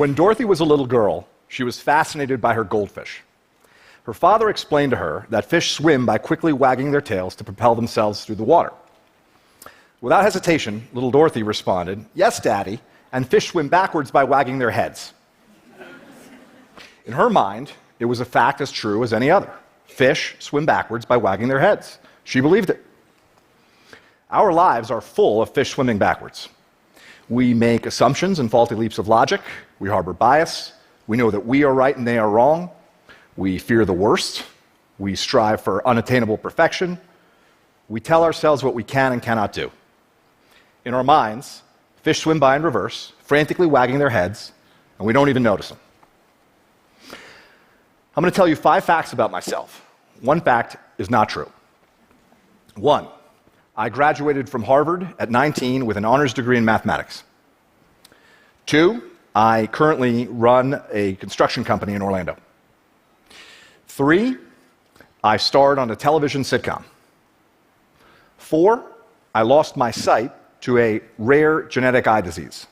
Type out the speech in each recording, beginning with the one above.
When Dorothy was a little girl, she was fascinated by her goldfish. Her father explained to her that fish swim by quickly wagging their tails to propel themselves through the water. Without hesitation, little Dorothy responded, "Yes, Daddy, and fish swim backwards by wagging their heads." In her mind, it was a fact as true as any other. Fish swim backwards by wagging their heads. She believed it. Our lives are full of fish swimming backwards. We make assumptions and faulty leaps of logic. We harbor bias. We know that we are right and they are wrong. We fear the worst. We strive for unattainable perfection. We tell ourselves what we can and cannot do. In our minds, fish swim by in reverse, frantically wagging their heads, and we don't even notice them. I'm going to tell you 5 facts about myself. One fact is not true. 1, I graduated from Harvard at 19 with an honors degree in mathematics. 2, I currently run a construction company in Orlando. 3, I starred on a television sitcom. 4, I lost my sight to a rare genetic eye disease.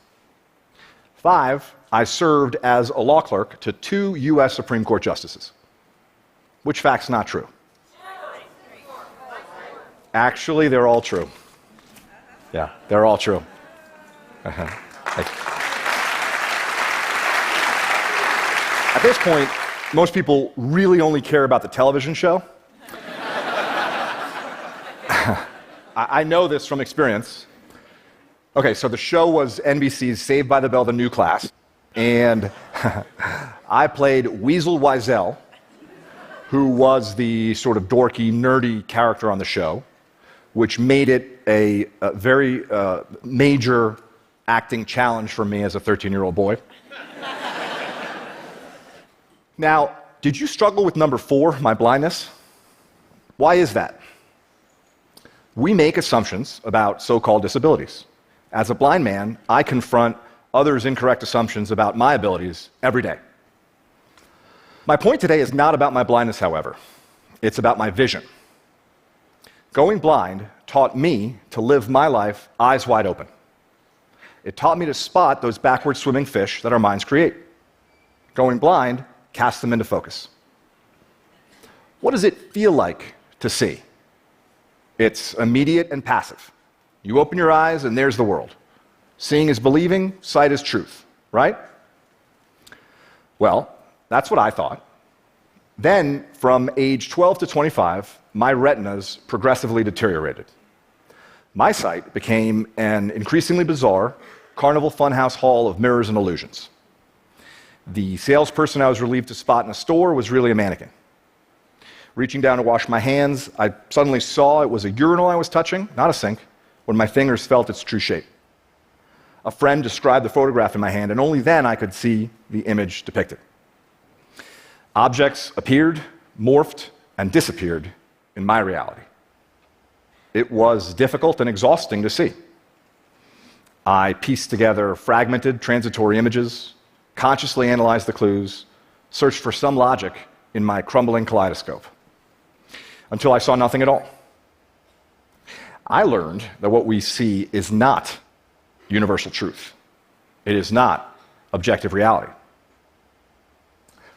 5, I served as a law clerk to 2 U.S. Supreme Court justices. Which fact's not true? Actually, they're all true. Yeah, they're all true. At this point, most people really only care about the television show. I know this from experience. Okay, so the show was NBC's Saved by the Bell, the new class, and I played Weasel Wiesel, who was the sort of dorky, nerdy character on the show, which made it a very major acting challenge for me as a 13-year-old boy. Now, did you struggle with number 4, my blindness? Why is that? We make assumptions about so-called disabilities. As a blind man, I confront others' incorrect assumptions about my abilities every day. My point today is not about my blindness, however. It's about my vision. Going blind taught me to live my life eyes wide open. It taught me to spot those backward swimming fish that our minds create. Going blind casts them into focus. What does it feel like to see? It's immediate and passive. You open your eyes and there's the world. Seeing is believing, sight is truth, right? Well, that's what I thought. Then, from age 12 to 25, my retinas progressively deteriorated. My sight became an increasingly bizarre carnival funhouse hall of mirrors and illusions. The salesperson I was relieved to spot in a store was really a mannequin. Reaching down to wash my hands, I suddenly saw it was a urinal I was touching, not a sink, when my fingers felt its true shape. A friend described the photograph in my hand, and only then I could see the image depicted. Objects appeared, morphed, and disappeared in my reality. It was difficult and exhausting to see. I pieced together fragmented, transitory images, consciously analyzed the clues, searched for some logic in my crumbling kaleidoscope, until I saw nothing at all. I learned that what we see is not universal truth. It is not objective reality.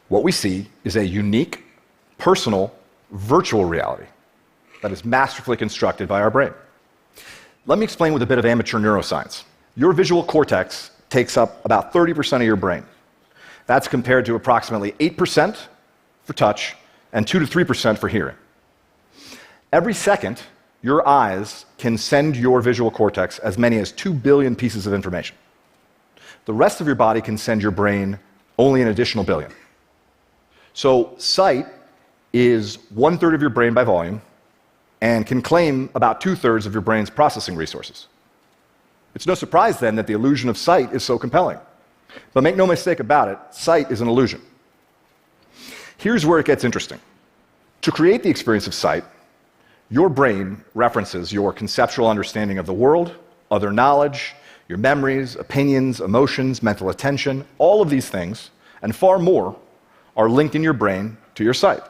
What we see is a unique, personal, virtual reality that is masterfully constructed by our brain. Let me explain with a bit of amateur neuroscience. Your visual cortex takes up about 30% of your brain. That's compared to approximately 8% for touch and 2 to 3% for hearing. Every second, your eyes can send your visual cortex as many as 2 billion pieces of information. The rest of your body can send your brain only an additional billion. So sight is 1/3 of your brain by volume and can claim about 2/3 of your brain's processing resources. It's no surprise then that the illusion of sight is so compelling. But make no mistake about it, sight is an illusion. Here's where it gets interesting. To create the experience of sight, your brain references your conceptual understanding of the world, other knowledge, your memories, opinions, emotions, mental attention, all of these things, and far more, are linked in your brain to your sight.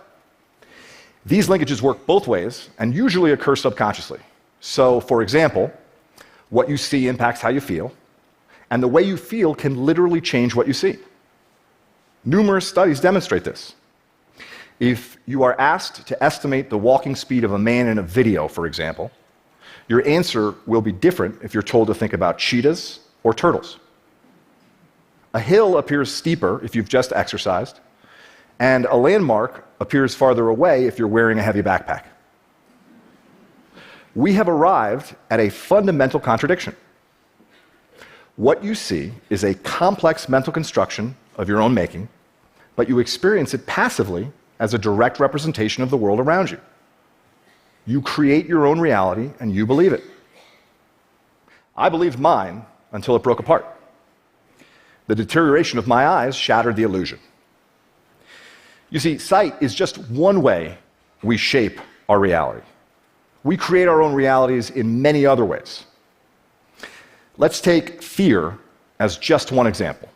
These linkages work both ways and usually occur subconsciously. So, for example, what you see impacts how you feel, and the way you feel can literally change what you see. Numerous studies demonstrate this. If you are asked to estimate the walking speed of a man in a video, for example, your answer will be different if you're told to think about cheetahs or turtles. A hill appears steeper if you've just exercised, and a landmark appears farther away if you're wearing a heavy backpack. We have arrived at a fundamental contradiction. What you see is a complex mental construction of your own making, but you experience it passively as a direct representation of the world around you. You create your own reality and you believe it. I believed mine until it broke apart. The deterioration of my eyes shattered the illusion. You see, sight is just one way we shape our reality. We create our own realities in many other ways. Let's take fear as just one example.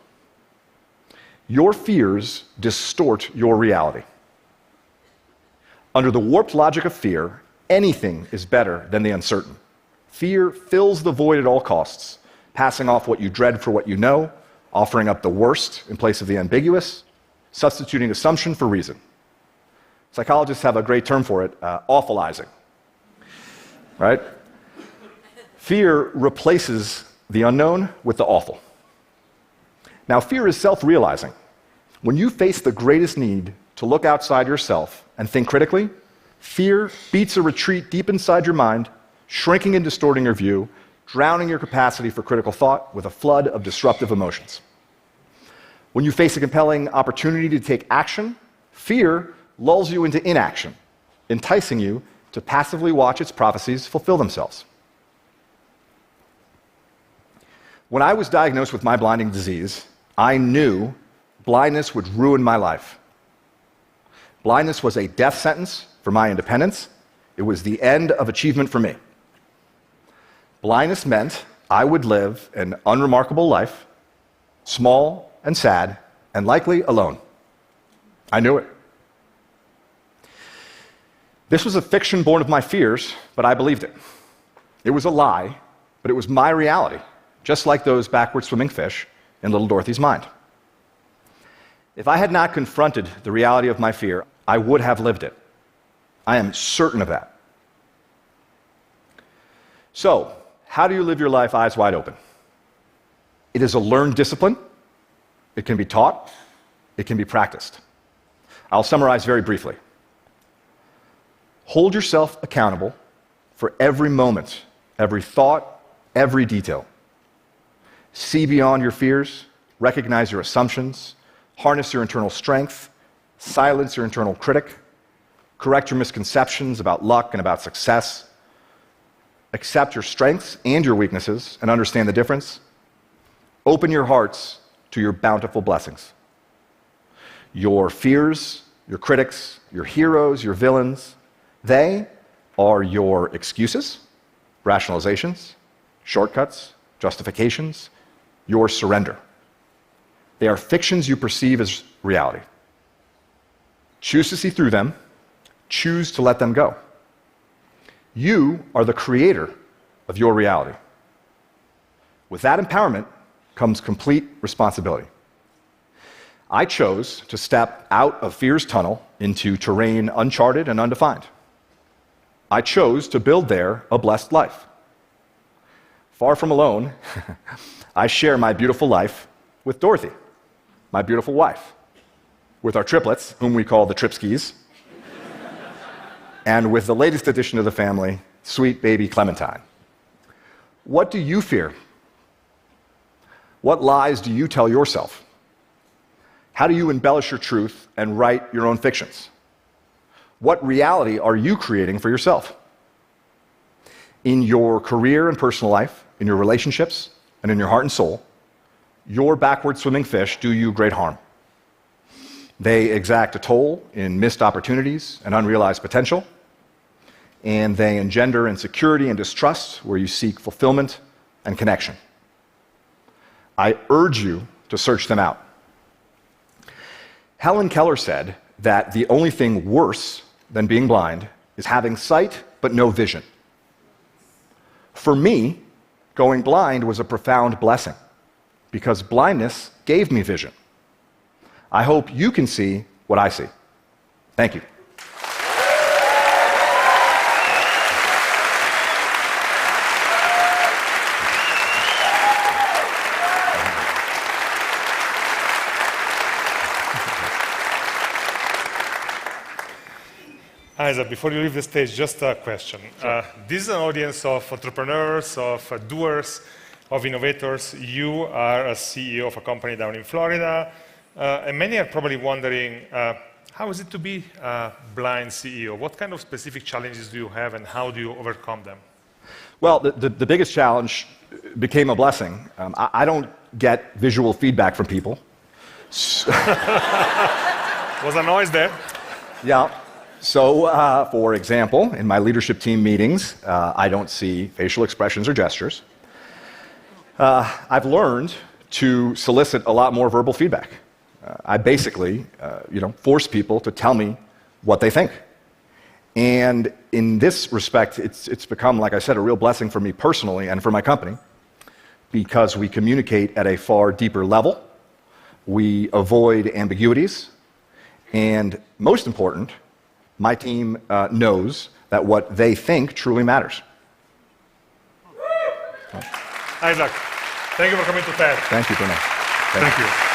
Your fears distort your reality. Under the warped logic of fear, anything is better than the uncertain. Fear fills the void at all costs, passing off what you dread for what you know, offering up the worst in place of the ambiguous, substituting assumption for reason. Psychologists have a great term for it, awfulizing. Right? Fear replaces the unknown with the awful. Now, fear is self-realizing. When you face the greatest need to look outside yourself and think critically, fear beats a retreat deep inside your mind, shrinking and distorting your view, drowning your capacity for critical thought with a flood of disruptive emotions. When you face a compelling opportunity to take action, fear lulls you into inaction, enticing you to passively watch its prophecies fulfill themselves. When I was diagnosed with my blinding disease, I knew blindness would ruin my life. Blindness was a death sentence for my independence. It was the end of achievement for me. Blindness meant I would live an unremarkable life, small and sad, and likely alone. I knew it. This was a fiction born of my fears, but I believed it. It was a lie, but it was my reality, just like those backward swimming fish in little Dorothy's mind. If I had not confronted the reality of my fear, I would have lived it. I am certain of that. So, how do you live your life eyes wide open? It is a learned discipline. It can be taught. It can be practiced. I'll summarize very briefly. Hold yourself accountable for every moment, every thought, every detail. See beyond your fears, recognize your assumptions, harness your internal strength, silence your internal critic, correct your misconceptions about luck and about success, accept your strengths and your weaknesses and understand the difference. Open your hearts to your bountiful blessings. Your fears, your critics, your heroes, your villains, they are your excuses, rationalizations, shortcuts, justifications, your surrender. They are fictions you perceive as reality. Choose to see through them. Choose to let them go. You are the creator of your reality. With that empowerment comes complete responsibility. I chose to step out of fear's tunnel into terrain uncharted and undefined. I chose to build there a blessed life. Far from alone, I share my beautiful life with Dorothy, my beautiful wife, with our triplets, whom we call the Tripskys, and with the latest addition to the family, sweet baby Clementine. What do you fear? What lies do you tell yourself? How do you embellish your truth and write your own fictions? What reality are you creating for yourself? In your career and personal life, in your relationships, and in your heart and soul, your backward swimming fish do you great harm. They exact a toll in missed opportunities and unrealized potential, and they engender insecurity and distrust where you seek fulfillment and connection. I urge you to search them out. Helen Keller said that the only thing worse than being blind is having sight but no vision. For me, going blind was a profound blessing because blindness gave me vision. I hope you can see what I see. Thank you. Isaac, before you leave the stage, just a question. Sure. This is an audience of entrepreneurs, of doers, of innovators. You are a CEO of a company down in Florida, and many are probably wondering, how is it to be a blind CEO? What kind of specific challenges do you have, and how do you overcome them? Well, the biggest challenge became a blessing. I don't get visual feedback from people. Was a noise there? Yeah. So, for example, in my leadership team meetings, I don't see facial expressions or gestures. I've learned to solicit a lot more verbal feedback. I basically, force people to tell me what they think. And in this respect, it's become, like I said, a real blessing for me personally and for my company, because we communicate at a far deeper level. We avoid ambiguities. And most important, my team knows that what they think truly matters. Isaac, thank you for coming to TED. Thank you, Bruno. Thank you.